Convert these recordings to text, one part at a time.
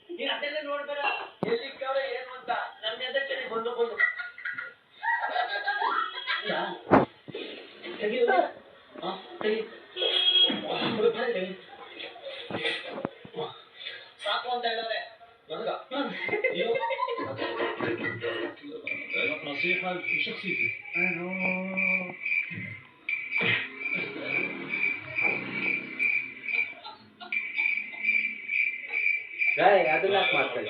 ನೀನ್ ಅದೆಲ್ಲ ನೋಡ್ಬೇಡ ಎಲ್ಲಿ ಇಕ್ಕವ್ರೆ ಏನು ಅಂತ ನನ್ನ ಎದಕ್ಕೆ ಬಂದು ಬಂದು ತೆಗಿ ತೆಗಿ ಸಾಕು ಅಂತ ಹೇಳಿದ್ರೆ ನನಗ نصيحة شخصيتي ಗಾಯ ಅದನ್ನ ಯಾಕೆ ಮಾಡ್ತಾ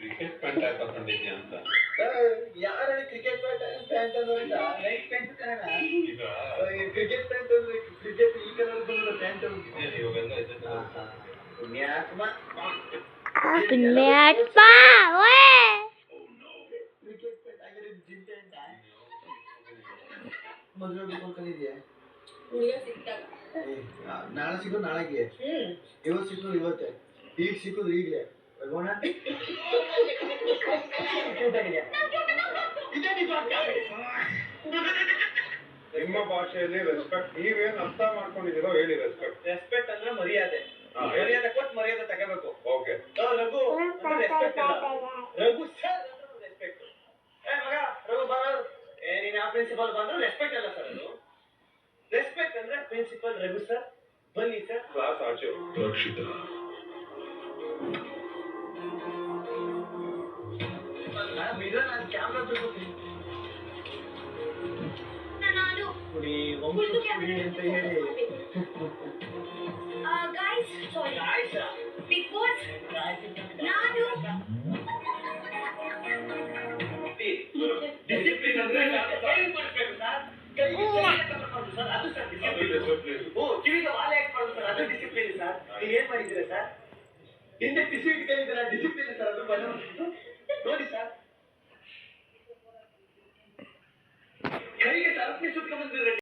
ಕ್ರಿಕೆಟ್ ಪ್ಯಾಂಟ್ ಹಾಕೊಂಡಿದ್ಯಾ ಅಂತ ಯಾರು ಕ್ರಿಕೆಟ್ ಪ್ಯಾಂಟ್ ಅನ್ನೋದಿಲ್ಲ ನೈಟ್ ಪ್ಯಾಂಟ್ ಕಾರಣ ಕ್ರಿಕೆಟ್ ಪ್ಯಾಂಟ್ ಅಂದ್ರೆ ಕ್ರಿಕೆಟ್ ಈ ಕಲರ್ ಬಂದ ಪ್ಯಾಂಟ್ ಇವಾಗೆಲ್ಲ ಪುಣ್ಯಾತ್ಮ ಪುಣ್ಯಾತ್ಮ ಕ್ರಿಕೆಟ್ ಪ್ಯಾಂಟ್ ಆಗಿರೋ ಜಿಮ್ ಪ್ಯಾಂಟ್ ಮದುವೆ ಬಿಟ್ಕೊಂಡಿದ್ಯಾ ನಾಳೆ ಸಿಗೋದು ನಾಳೆಗೆ ಇವತ್ತು ಸಿಕ್ಕೋದು ಇವತ್ತೇ ಈಗ ಸಿಕ್ಕೋದು ಈಗಲೇ ಹೋಗೋಣ ನಿಮ್ಮ ಭಾಷೆಯಲ್ಲಿ ರೆಸ್ಪೆಕ್ಟ್ ನೀವೇನ್ ಅರ್ಥ ಮಾಡ್ಕೊಂಡಿದ್ದೀರೋ ಹೇಳಿ ರೆಸ್ಪೆಕ್ಟ್ ಅಂದ್ರೆ ಮರ್ಯಾದೆ ಮರ್ಯಾದೆ ಕೊಟ್ಟು ಮರ್ಯಾದೆ ತಗೋಬೇಕು ಓಕೆ ರಘು ರೆಸ್ಪೆಕ್ಟ್ ಇಲ್ಲ ರಘು ಸರ್ ರೆಸ್ಪೆಕ್ಟ್ ಮಗ ರಘು ಬರ ನೀನ್ ಆ ಪ್ರಿನ್ಸಿಪಲ್ ಬಂದ್ರು ರೆಸ್ಪೆಕ್ಟ್ ಅಲ್ಲ ಸರ್ ಅದು ರೆಸ್ಪೆಕ್ಟ್ ಅಂದ್ರೆ ಪ್ರಿನ್ಸಿಪಲ್ ರಘು ಸರ್ ಬನ್ನಿ ಸರ್ ಕ್ಲಾಸ್ ಆಚೆ ರಕ್ಷಿತ ನಾನು ಕ್ಯಾಮ್ರಾ ತಗೋತೀನಿ ಕುಡಿ ಕುಡಿ ಅಂತ ಹೇಳಿ ಗಾಯ್ಸ್ ಬಿಗ್ ಬಾಸ್ ನಾನು ಡಿಸಿಪ್ಲಿನ್ ಅಂದ್ರೆ ಮಾಡ್ಬೇಕು ಸರ್ ಸರ್ ಅದು ಸರ್ ಡಿಸಿಪ್ಲಿನ್ ಕಿವಿಗೆ ವಾಲೆ ಹಾಕ್ಬಾರ್ದು ಸರ್ ಅದು ಡಿಸಿಪ್ಲಿನ್ ಸರ್ ನೀವು ಏನ್ ಮಾಡಿದ್ದೀರಾ ಸರ್ ಹಿಂದೆ ಟಿಸಿ ಇಟ್ಕೊಂಡಿದ್ದೀರಾ ಡಿಸಿಪ್ಲಿನ್ ಸರ್ ಅದು ನೋಡಿ ಸರ್ ಕೈಗೆ ಸರಪಣಿ ಸುಟ್ಕೊಂಡ್ ಬಂದಿದ್ರೆ